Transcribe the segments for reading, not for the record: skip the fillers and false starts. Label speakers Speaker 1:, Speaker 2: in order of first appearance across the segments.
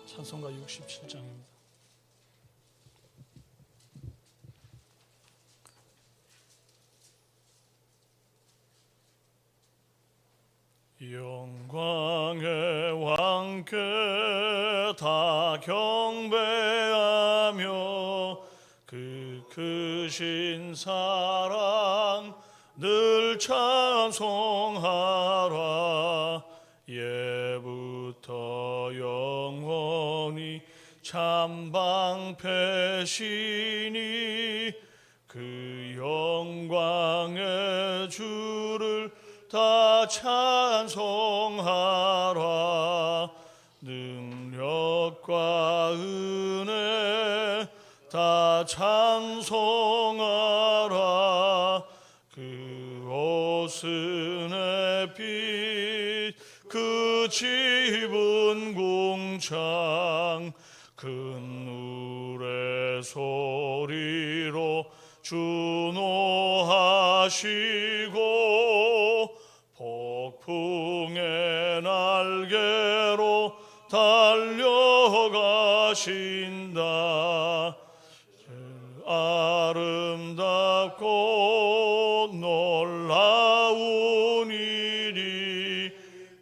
Speaker 1: 찬송가 67장입니다. 영광의 왕께 다 경배하며 그 크신 사랑 늘 찬송하라. 예부터 영원히 참방패시니 그 영광의 주를 다 찬송하라. 능력과 은혜 다 찬송하라. 그 옷은 햇빛 그 집은 궁창 큰 노래 소리로 주노하시고 폭풍의 날개로 달려가신다. 아름답고 놀라운 일이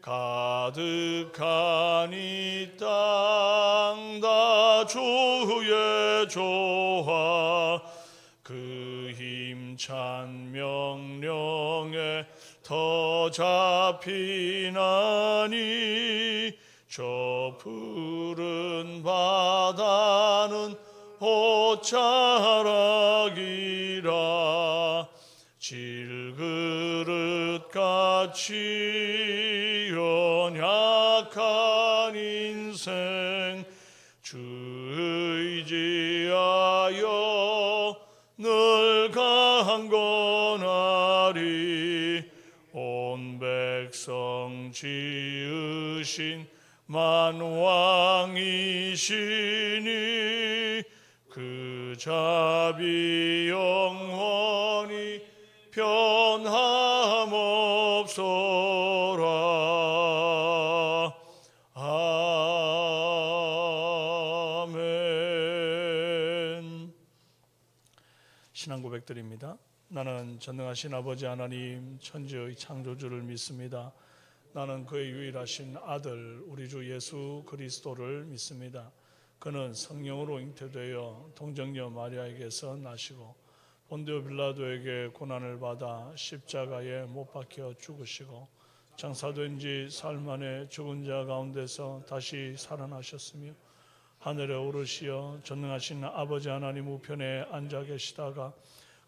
Speaker 1: 가득한 이 땅 다 주의 조화. 그 힘찬 명령에 더 잡히나니 저 푸른 바다는 옷자락이라. 질그릇같이 연약한 인생 주 의지하여 늘 강건하리. 온 백성 지으신 만왕이시니 그 자비 영원히 변함없소라. 아멘. 신앙 고백드립니다. 나는 전능하신 아버지 하나님 천지의 창조주를 믿습니다. 나는 그의 유일하신 아들 우리 주 예수 그리스도를 믿습니다. 그는 성령으로 잉태되어 동정녀 마리아에게서 나시고 본디오 빌라도에게 고난을 받아 십자가에 못 박혀 죽으시고 장사된 지 사흘 만에 죽은 자 가운데서 다시 살아나셨으며 하늘에 오르시어 전능하신 아버지 하나님 우편에 앉아 계시다가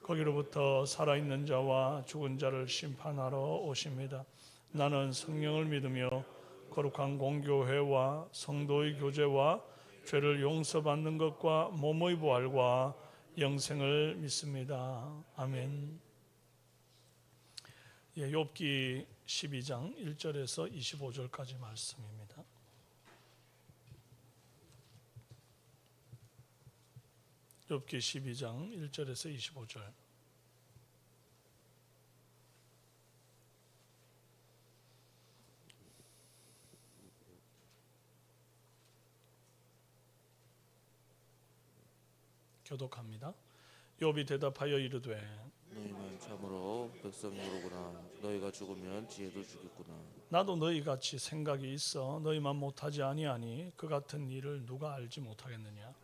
Speaker 1: 거기로부터 살아있는 자와 죽은 자를 심판하러 오십니다. 나는 성령을 믿으며 거룩한 공교회와 성도의 교제와 죄를 용서받는 것과 몸의 부활과 영생을 믿습니다. 아멘. 욥기 12장 1절에서 25절까지 말씀입니다. 욥기 12장 1절에서 25절. 교독합니다. 욥이 대답하여 이르되
Speaker 2: 너희는 참으로 백성이로구나. 너희가 죽으면 지혜도 죽겠구나.
Speaker 1: 나도 너희같이 생각이 있어 너희만 못하지 아니하니 그 같은 일을 누가 알지 못하겠느냐.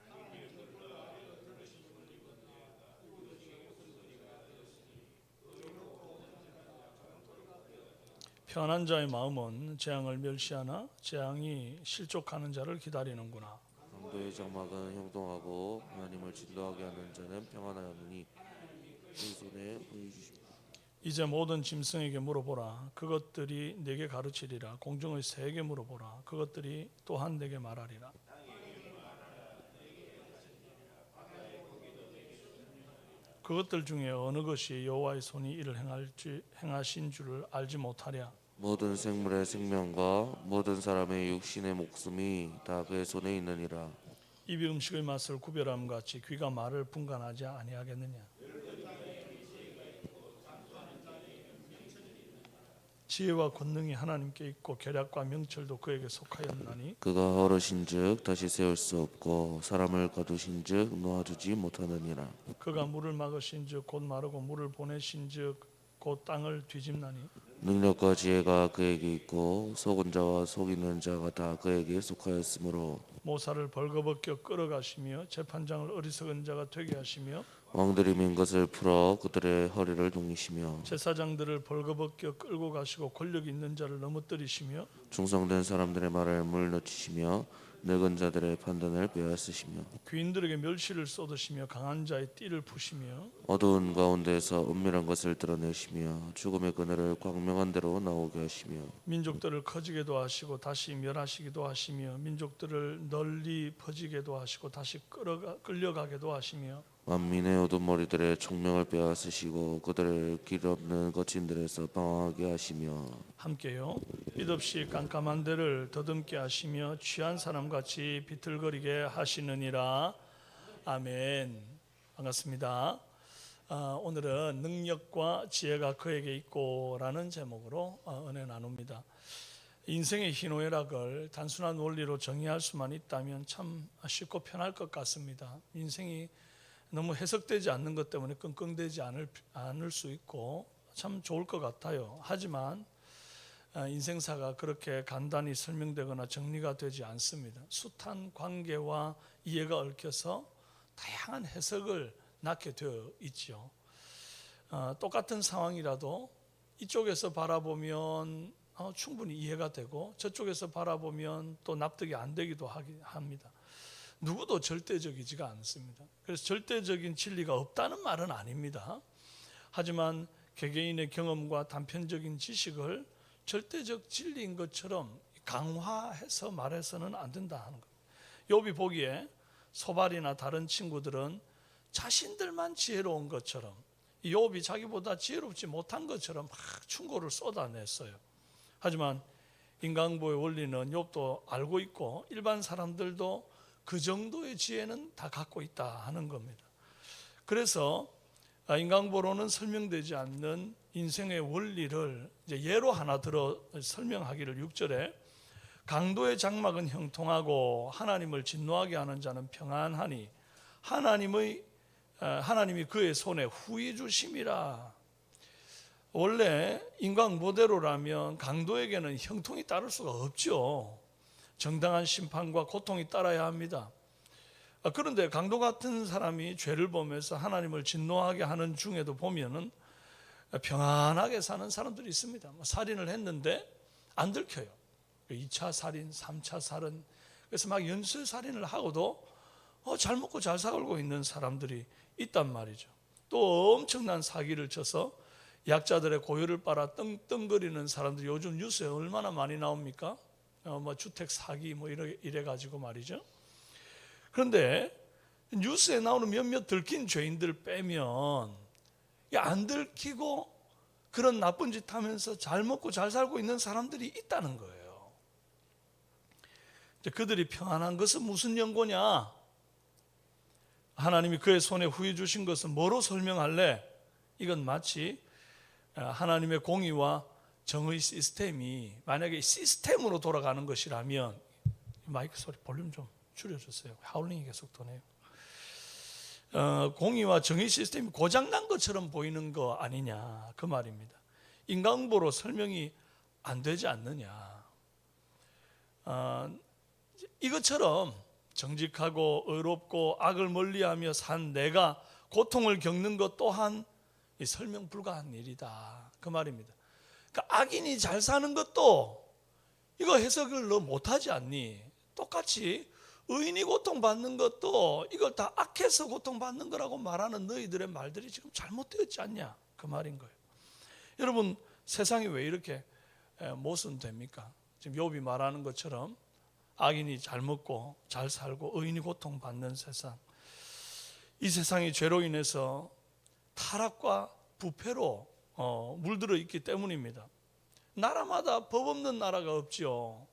Speaker 1: 편한 자의 마음은 재앙을 멸시하나 재앙이 실족하는 자를 기다리는구나.
Speaker 2: 강도의 장막은 형통하고 하나님을 진노하게 하는 자는 평안하였느니 그 손에 보여주십니다.
Speaker 1: 이제 모든 짐승에게 물어보라. 그것들이 내게 가르치리라. 공중의 새에게 물어보라. 그것들이 또한 내게 말하리라. 그것들 중에 어느 것이 여호와의 손이 이를 행하신 줄을 알지 못하랴.
Speaker 2: 모든 생물의 생명과 모든 사람의 육신의 목숨이 다 그의 손에 있느니라.
Speaker 1: 입이 음식의 맛을 구별함 같이 귀가 말을 분간하지 아니하겠느냐. 지혜와 권능이 하나님께 있고 계략과 명철도 그에게 속하였나니
Speaker 2: 그가 어르신즉 다시 세울 수 없고 사람을 거두신즉 놓아주지 못하느니라.
Speaker 1: 그가 물을 막으신즉 곧 마르고 물을 보내신즉 곧 땅을 뒤집나니
Speaker 2: 능력과 지혜가 그에게 있고 속은 자와 속이는 자가 다 그에게 속하였으므로
Speaker 1: 모사를 벌거벗겨 끌어가시며 재판장을 어리석은 자가 되게 하시며
Speaker 2: 왕들이 민 것을 풀어 그들의 허리를 동이시며
Speaker 1: 제사장들을 벌거벗겨 끌고 가시고 권력 있는 자를 넘어뜨리시며
Speaker 2: 충성된 사람들의 말을 물러치시며 늙은 자들의 판단을 빼앗으시며
Speaker 1: 귀인들에게 멸시를 쏟으시며 강한 자의 띠를 푸시며
Speaker 2: 어두운 가운데에서 은밀한 것을 드러내시며 죽음의 그늘을 광명한 대로 나오게 하시며
Speaker 1: 민족들을 커지게도 하시고 다시 멸하시기도 하시며 민족들을 널리 퍼지게도 하시고 다시 끌려가게도 하시며
Speaker 2: 만민의 어두운 머리들의 총명을 빼앗으시고 그들을 길 없는 거친들에서 방황하게 하시며
Speaker 1: 함께요. 빛없이 깜깜한 데를 더듬게 하시며 취한 사람같이 비틀거리게 하시느니라. 아멘. 반갑습니다. 오늘은 능력과 지혜가 그에게 있고라는 제목으로 은혜 나눕니다. 인생의 희노애락을 단순한 원리로 정의할 수만 있다면 참 쉽고 편할 것 같습니다. 인생이 너무 해석되지 않는 것 때문에 끙끙대지 않을 수 있고 참 좋을 것 같아요. 하지만 인생사가 그렇게 간단히 설명되거나 정리가 되지 않습니다. 숱한 관계와 이해가 얽혀서 다양한 해석을 낳게 되어 있죠. 똑같은 상황이라도 이쪽에서 바라보면 충분히 이해가 되고 저쪽에서 바라보면 또 납득이 안 되기도 합니다. 누구도 절대적이지가 않습니다. 그래서 절대적인 진리가 없다는 말은 아닙니다. 하지만 개개인의 경험과 단편적인 지식을 절대적 진리인 것처럼 강화해서 말해서는 안 된다 하는 거예요. 욥이 보기에 소발이나 다른 친구들은 자신들만 지혜로운 것처럼 욥이 자기보다 지혜롭지 못한 것처럼 막 충고를 쏟아냈어요. 하지만 인간보의 원리는 욥도 알고 있고 일반 사람들도 그 정도의 지혜는 다 갖고 있다 하는 겁니다. 그래서 인간보로는 설명되지 않는 인생의 원리를 이제 예로 하나 들어 설명하기를 6절에 강도의 장막은 형통하고 하나님을 진노하게 하는 자는 평안하니 하나님이 그의 손에 후히 주심이라. 원래 인간보대로라면 강도에게는 형통이 따를 수가 없죠. 정당한 심판과 고통이 따라야 합니다. 그런데 강도 같은 사람이 죄를 범해서 하나님을 진노하게 하는 중에도 보면은 평안하게 사는 사람들이 있습니다. 살인을 했는데 안 들켜요. 2차 살인, 3차 살인, 그래서 막 연쇄살인을 하고도 잘 먹고 잘 살고 있는 사람들이 있단 말이죠. 또 엄청난 사기를 쳐서 약자들의 고열을 빨아 떵떵거리는 사람들이 요즘 뉴스에 얼마나 많이 나옵니까? 주택 사기 이래 가지고 말이죠. 그런데 뉴스에 나오는 몇몇 들킨 죄인들 빼면 안 들키고 그런 나쁜 짓 하면서 잘 먹고 잘 살고 있는 사람들이 있다는 거예요. 그들이 평안한 것은 무슨 연고냐? 하나님이 그의 손에 후히 주신 것은 뭐로 설명할래? 이건 마치 하나님의 공의와 정의 시스템이 만약에 시스템으로 돌아가는 것이라면, 마이크 소리 볼륨 좀 줄여주세요. 하울링이 계속 도네요. 공의와 정의 시스템이 고장난 것처럼 보이는 거 아니냐 그 말입니다. 인간보로 설명이 안 되지 않느냐. 이것처럼 정직하고 의롭고 악을 멀리하며 산 내가 고통을 겪는 것 또한 설명 불가한 일이다 그 말입니다. 그러니까 악인이 잘 사는 것도 이거 해석을 너 못하지 않니? 똑같이 의인이 고통받는 것도 이걸 다 악해서 고통받는 거라고 말하는 너희들의 말들이 지금 잘못되었지 않냐 그 말인 거예요. 여러분, 세상이 왜 이렇게 모순됩니까? 지금 욥이 말하는 것처럼 악인이 잘 먹고 잘 살고 의인이 고통받는 세상, 이 세상이 죄로 인해서 타락과 부패로 물들어 있기 때문입니다. 나라마다 법 없는 나라가 없죠.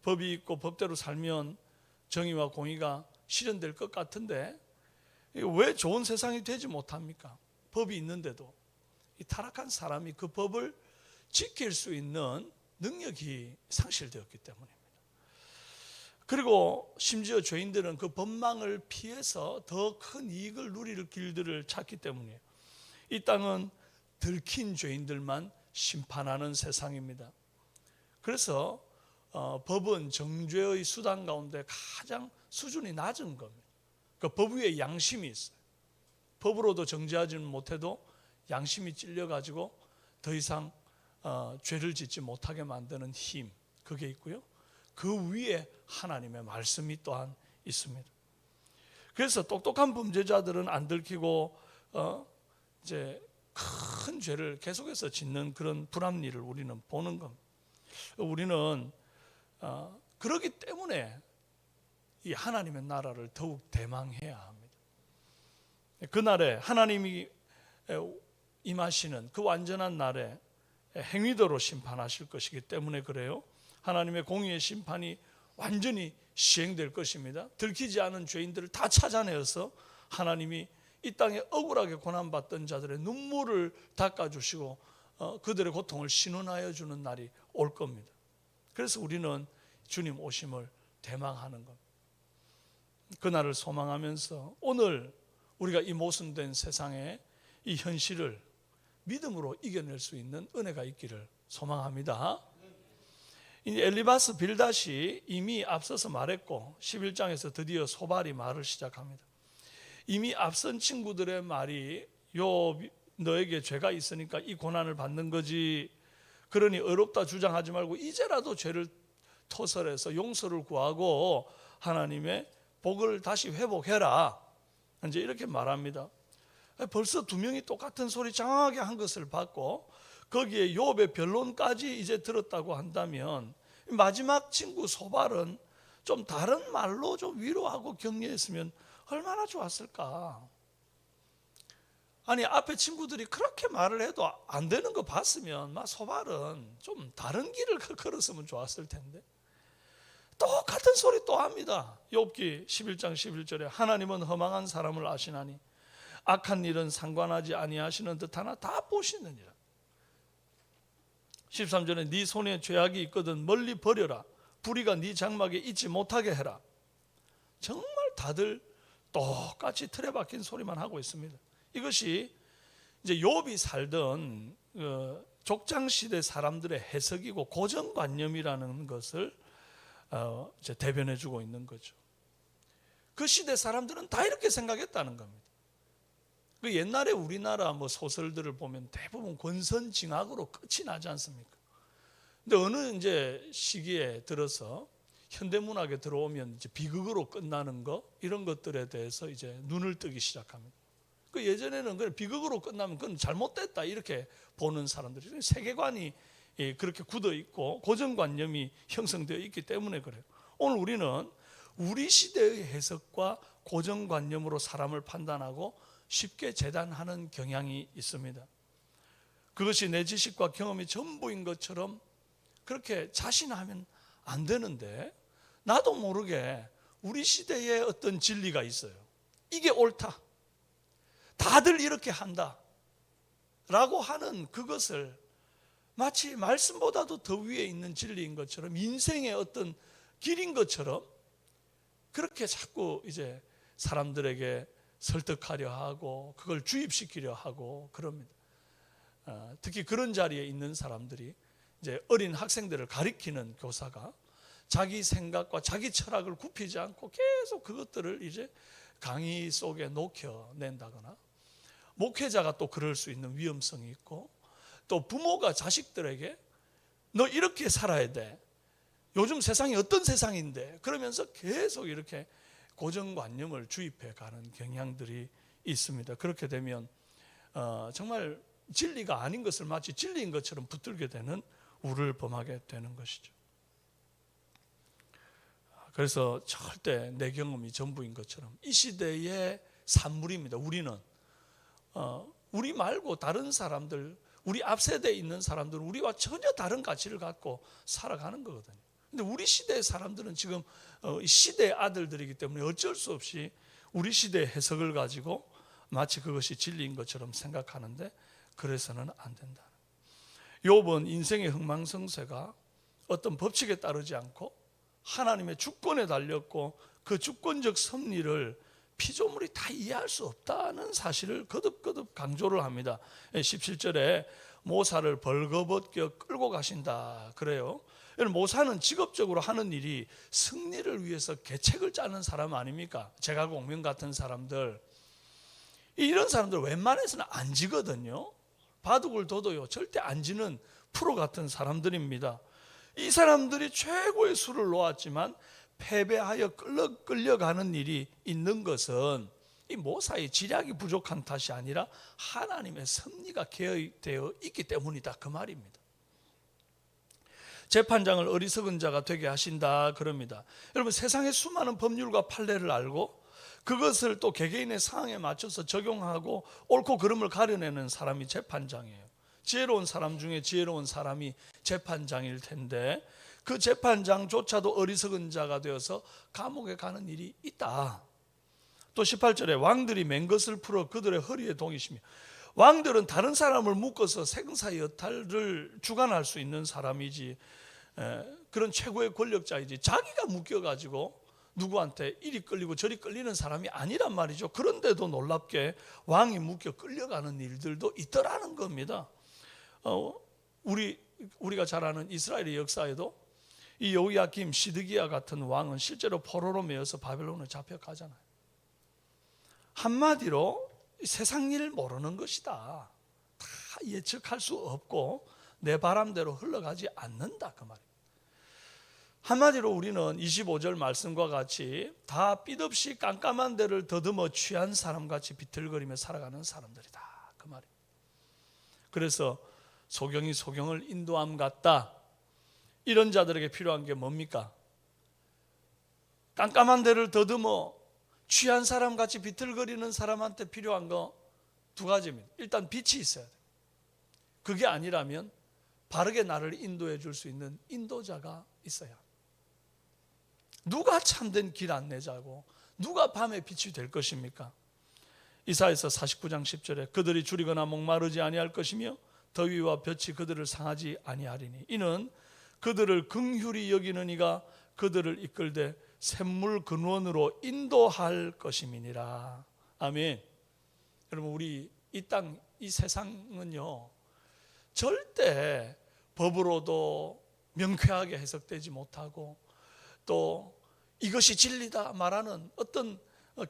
Speaker 1: 법이 있고 법대로 살면 정의와 공의가 실현될 것 같은데 왜 좋은 세상이 되지 못합니까? 법이 있는데도 이 타락한 사람이 그 법을 지킬 수 있는 능력이 상실되었기 때문입니다. 그리고 심지어 죄인들은 그 법망을 피해서 더 큰 이익을 누릴 길들을 찾기 때문이에요. 이 땅은 들킨 죄인들만 심판하는 세상입니다. 그래서 법은 정죄의 수단 가운데 가장 수준이 낮은 겁니다. 그 법 위에 양심이 있어요. 법으로도 정죄하지는 못해도 양심이 찔려가지고 더 이상 죄를 짓지 못하게 만드는 힘, 그게 있고요. 그 위에 하나님의 말씀이 또한 있습니다. 그래서 똑똑한 범죄자들은 안 들키고 이제 큰 죄를 계속해서 짓는 그런 불합리를 우리는 보는 겁니다. 우리는 그렇기 때문에 이 하나님의 나라를 더욱 대망해야 합니다. 그날에 하나님이 임하시는 그 완전한 날에 행위대로 심판하실 것이기 때문에 그래요. 하나님의 공의의 심판이 완전히 시행될 것입니다. 들키지 않은 죄인들을 다 찾아내어서 하나님이 이 땅에 억울하게 고난받던 자들의 눈물을 닦아주시고 그들의 고통을 신원하여 주는 날이 올 겁니다. 그래서 우리는 주님 오심을 대망하는 겁니다. 그날을 소망하면서 오늘 우리가 이 모순된 세상의 이 현실을 믿음으로 이겨낼 수 있는 은혜가 있기를 소망합니다. 엘리바스 빌닷이 이미 앞서서 말했고 11장에서 드디어 소발이 말을 시작합니다. 이미 앞선 친구들의 말이 너에게 죄가 있으니까 이 고난을 받는 거지, 그러니 의롭다 주장하지 말고 이제라도 죄를 토설해서 용서를 구하고 하나님의 복을 다시 회복해라, 이제 이렇게 말합니다. 벌써 두 명이 똑같은 소리 장하게 한 것을 받고 거기에 욥의 변론까지 이제 들었다고 한다면 마지막 친구 소발은 좀 다른 말로 좀 위로하고 격려했으면 얼마나 좋았을까. 아니 앞에 친구들이 그렇게 말을 해도 안 되는 거 봤으면 소발은 좀 다른 길을 걸었으면 좋았을 텐데 똑같은 소리 또 합니다. 욥기 11장 11절에 하나님은 허망한 사람을 아시나니 악한 일은 상관하지 아니하시는 듯하나 다 보시느니라. 13절에 네 손에 죄악이 있거든 멀리 버려라. 불의가 네 장막에 있지 못하게 해라. 정말 다들 똑같이 틀에 박힌 소리만 하고 있습니다. 이것이 이제 욥이 살던 족장 시대 사람들의 해석이고 고정관념이라는 것을 이제 대변해주고 있는 거죠. 그 시대 사람들은 다 이렇게 생각했다는 겁니다. 그 옛날에 우리나라 소설들을 보면 대부분 권선징악으로 끝이 나지 않습니까? 근데 어느 이제 시기에 들어서 현대문학에 들어오면 이제 비극으로 끝나는 거, 이런 것들에 대해서 이제 눈을 뜨기 시작합니다. 그 예전에는 그냥 비극으로 끝나면 그건 잘못됐다 이렇게 보는 사람들이, 세계관이 그렇게 굳어 있고 고정관념이 형성되어 있기 때문에 그래요. 오늘 우리는 우리 시대의 해석과 고정관념으로 사람을 판단하고 쉽게 재단하는 경향이 있습니다. 그것이 내 지식과 경험이 전부인 것처럼 그렇게 자신하면 안 되는데, 나도 모르게 우리 시대에 어떤 진리가 있어요. 이게 옳다, 다들 이렇게 한다 라고 하는 그것을 마치 말씀보다도 더 위에 있는 진리인 것처럼, 인생의 어떤 길인 것처럼 그렇게 자꾸 이제 사람들에게 설득하려 하고 그걸 주입시키려 하고 그럽니다. 특히 그런 자리에 있는 사람들이 이제 어린 학생들을 가리키는 교사가 자기 생각과 자기 철학을 굽히지 않고 계속 그것들을 이제 강의 속에 녹여낸다거나, 목회자가 또 그럴 수 있는 위험성이 있고, 또 부모가 자식들에게 너 이렇게 살아야 돼, 요즘 세상이 어떤 세상인데, 그러면서 계속 이렇게 고정관념을 주입해 가는 경향들이 있습니다. 그렇게 되면 정말 진리가 아닌 것을 마치 진리인 것처럼 붙들게 되는 우를 범하게 되는 것이죠. 그래서 절대 내 경험이 전부인 것처럼 이 시대의 산물입니다. 우리는 우리 말고 다른 사람들, 우리 앞 세대에 있는 사람들은 우리와 전혀 다른 가치를 갖고 살아가는 거거든요. 근데 우리 시대의 사람들은 지금 이 시대의 아들들이기 때문에 어쩔 수 없이 우리 시대의 해석을 가지고 마치 그것이 진리인 것처럼 생각하는데, 그래서는 안 된다. 욥은 인생의 흥망성쇠가 어떤 법칙에 따르지 않고 하나님의 주권에 달렸고 그 주권적 섭리를 피조물이 다 이해할 수 없다는 사실을 거듭거듭 강조를 합니다. 17절에 모사를 벌거벗겨 끌고 가신다 그래요. 모사는 직업적으로 하는 일이 승리를 위해서 계책을 짜는 사람 아닙니까? 제갈공명 같은 사람들, 이런 사람들 웬만해서는 안 지거든요. 바둑을 둬도요 절대 안 지는 프로 같은 사람들입니다. 이 사람들이 최고의 수를 놓았지만 패배하여 끌려가는 일이 있는 것은 이 모사의 지략이 부족한 탓이 아니라 하나님의 섭리가 개입되어 있기 때문이다 그 말입니다. 재판장을 어리석은 자가 되게 하신다 그럽니다. 여러분, 세상의 수많은 법률과 판례를 알고 그것을 또 개개인의 상황에 맞춰서 적용하고 옳고 그름을 가려내는 사람이 재판장이에요. 지혜로운 사람 중에 지혜로운 사람이 재판장일 텐데 그 재판장조차도 어리석은 자가 되어서 감옥에 가는 일이 있다. 또 18절에 왕들이 맹 것을 풀어 그들의 허리에 동이시며, 왕들은 다른 사람을 묶어서 생사 여탈을 주관할 수 있는 사람이지 그런 최고의 권력자이지 자기가 묶여가지고 누구한테 이리 끌리고 저리 끌리는 사람이 아니란 말이죠. 그런데도 놀랍게 왕이 묶여 끌려가는 일들도 있더라는 겁니다. 우리가 잘 아는 이스라엘의 역사에도 이 여호야김, 시드기야 같은 왕은 실제로 포로로 매여서 바벨론에 잡혀가잖아요. 한마디로 세상 일 모르는 것이다. 다 예측할 수 없고 내 바람대로 흘러가지 않는다 그 말입니다. 한마디로 우리는 25절 말씀과 같이 다 삐없이 깜깜한 데를 더듬어 취한 사람같이 비틀거리며 살아가는 사람들이다 그 말입니다. 그래서 소경이 소경을 인도함 같다. 이런 자들에게 필요한 게 뭡니까? 깜깜한 데를 더듬어 취한 사람같이 비틀거리는 사람한테 필요한 거 두 가지입니다. 일단 빛이 있어야 돼요. 그게 아니라면 바르게 나를 인도해 줄 수 있는 인도자가 있어야 합니다. 누가 참된 길 안내자고 누가 밤의 빛이 될 것입니까? 이사야서 49장 10절에 그들이 줄이거나 목마르지 아니할 것이며 더위와 볕이 그들을 상하지 아니하리니 이는 그들을 긍휼히 여기는 이가 그들을 이끌되 샘물 근원으로 인도할 것임이니라. 아멘. 여러분, 우리 이 땅, 이 세상은요 절대 법으로도 명쾌하게 해석되지 못하고 또 이것이 진리다 말하는 어떤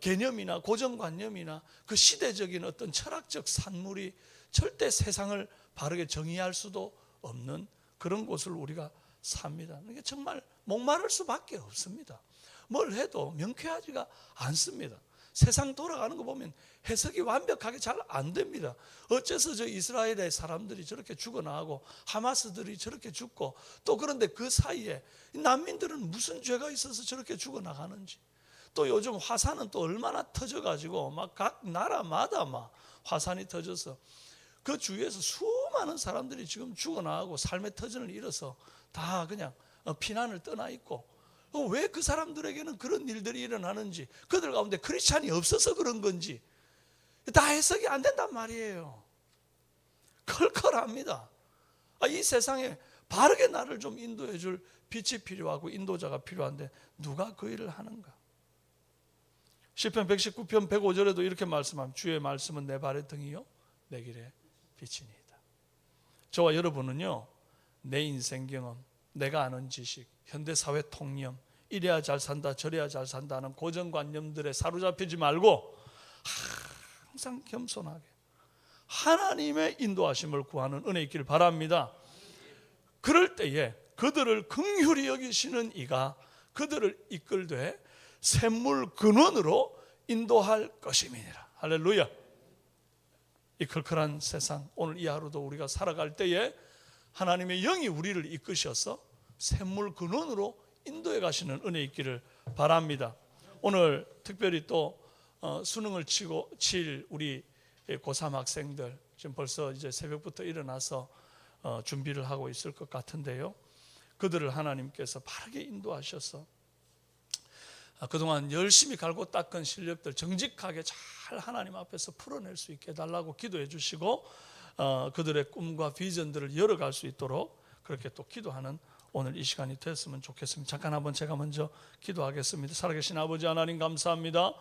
Speaker 1: 개념이나 고정관념이나 그 시대적인 어떤 철학적 산물이 절대 세상을 바르게 정의할 수도 없는 그런 곳을 우리가 삽니다. 이게 정말 목마를 수밖에 없습니다. 뭘 해도 명쾌하지가 않습니다. 세상 돌아가는 거 보면 해석이 완벽하게 잘 안 됩니다. 어째서 저 이스라엘의 사람들이 저렇게 죽어나가고 하마스들이 저렇게 죽고 또 그런데 그 사이에 난민들은 무슨 죄가 있어서 저렇게 죽어나가는지, 또 요즘 화산은 또 얼마나 터져가지고 막 각 나라마다 막 화산이 터져서 그 주위에서 수많은 사람들이 지금 죽어나가고 삶의 터전을 잃어서 다 그냥 피난을 떠나 있고, 왜 그 사람들에게는 그런 일들이 일어나는지, 그들 가운데 크리스찬이 없어서 그런 건지 다 해석이 안 된단 말이에요. 컬컬합니다. 이 세상에 바르게 나를 좀 인도해 줄 빛이 필요하고 인도자가 필요한데 누가 그 일을 하는가? 시편 119편 105절에도 이렇게 말씀합니다. 주의 말씀은 내 발의 등이요 내 길의 빛이니이다. 저와 여러분은요, 내 인생 경험, 내가 아는 지식, 현대사회 통념, 이래야 잘 산다 저래야 잘 산다는 고정관념들에 사로잡히지 말고 항상 겸손하게 하나님의 인도하심을 구하는 은혜 있기를 바랍니다. 그럴 때에 그들을 긍휼히 여기시는 이가 그들을 이끌되 샘물 근원으로 인도할 것임이니라. 할렐루야. 이 컬컬한 세상, 오늘 이 하루도 우리가 살아갈 때에 하나님의 영이 우리를 이끄셔서 샘물 근원으로 인도해 가시는 은혜 있기를 바랍니다. 오늘 특별히 또 수능을 칠 우리 고3 학생들 지금 벌써 이제 새벽부터 일어나서 준비를 하고 있을 것 같은데요, 그들을 하나님께서 바르게 인도하셔서 그동안 열심히 갈고 닦은 실력들 정직하게 잘 하나님 앞에서 풀어낼 수 있게 해달라고 기도해 주시고, 그들의 꿈과 비전들을 열어갈 수 있도록 그렇게 또 기도하는 오늘 이 시간이 됐으면 좋겠습니다. 잠깐 한번 제가 먼저 기도하겠습니다. 살아계신 아버지 하나님 감사합니다.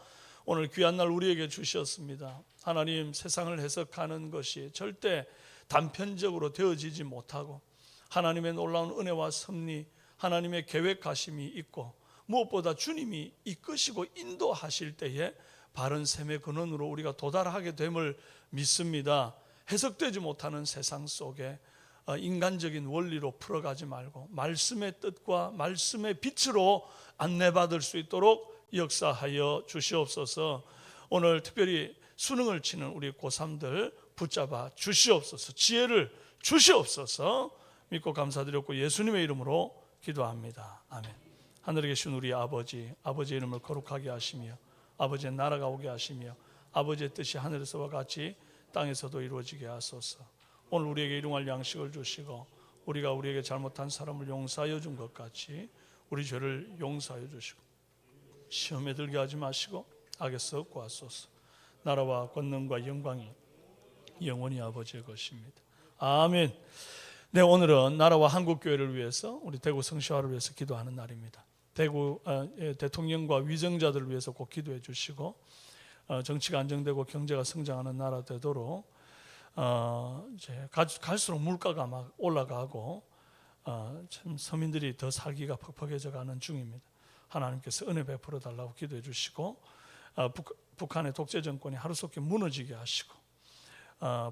Speaker 1: 오늘 귀한 날 우리에게 주셨습니다. 하나님, 세상을 해석하는 것이 절대 단편적으로 되어지지 못하고 하나님의 놀라운 은혜와 섭리, 하나님의 계획하심이 있고 무엇보다 주님이 이끄시고 인도하실 때에 바른 셈의 근원으로 우리가 도달하게 됨을 믿습니다. 해석되지 못하는 세상 속에 인간적인 원리로 풀어가지 말고 말씀의 뜻과 말씀의 빛으로 안내받을 수 있도록 역사하여 주시옵소서. 오늘 특별히 수능을 치는 우리 고3들 붙잡아 주시옵소서. 지혜를 주시옵소서. 믿고 감사드렸고 예수님의 이름으로 기도합니다. 아멘. 하늘에 계신 우리 아버지, 아버지의 이름을 거룩하게 하시며 아버지의 나라가 오게 하시며 아버지의 뜻이 하늘에서와 같이 땅에서도 이루어지게 하소서. 오늘 우리에게 일용할 양식을 주시고 우리가 우리에게 잘못한 사람을 용서하여 준 것 같이 우리 죄를 용서하여 주시고 시험에 들게 하지 마시고 악에서 구하소서. 나라와 권능과 영광이 영원히 아버지의 것입니다. 아멘. 네, 오늘은 나라와 한국교회를 위해서 우리 대구 성시화를 위해서 기도하는 날입니다. 대구 대통령과 위정자들을 위해서 꼭 기도해 주시고 정치가 안정되고 경제가 성장하는 나라 되도록 이제 갈수록 물가가 막 올라가고 참 서민들이 더 살기가 퍽퍽해져 가는 중입니다. 하나님께서 은혜 베풀어 달라고 기도해 주시고 북한의 독재 정권이 하루속히 무너지게 하시고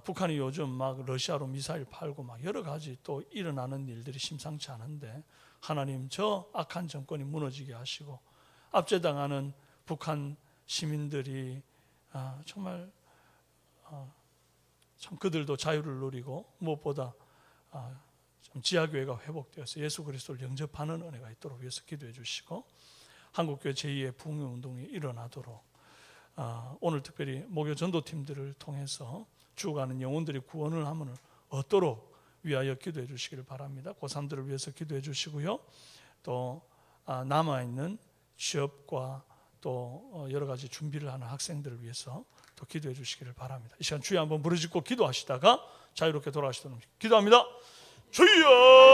Speaker 1: 북한이 요즘 막 러시아로 미사일 팔고 막 여러 가지 또 일어나는 일들이 심상치 않은데 하나님 저 악한 정권이 무너지게 하시고 압제당하는 북한 시민들이 정말 참 그들도 자유를 누리고 무엇보다 좀 지하교회가 회복되어서 예수 그리스도를 영접하는 은혜가 있도록 위해서 기도해 주시고 한국교회 제2의 부흥운동이 일어나도록 오늘 특별히 목요 전도팀들을 통해서 죽어가는 영혼들이 구원을 하면 얻도록 위하여 기도해 주시기를 바랍니다. 고3들을 위해서 기도해 주시고요. 또 남아있는 취업과 또 여러 가지 준비를 하는 학생들을 위해서 또 기도해 주시기를 바랍니다. 이 시간 주여 한번 부르짖고 기도하시다가 자유롭게 돌아가시도록 기도합니다. 주여!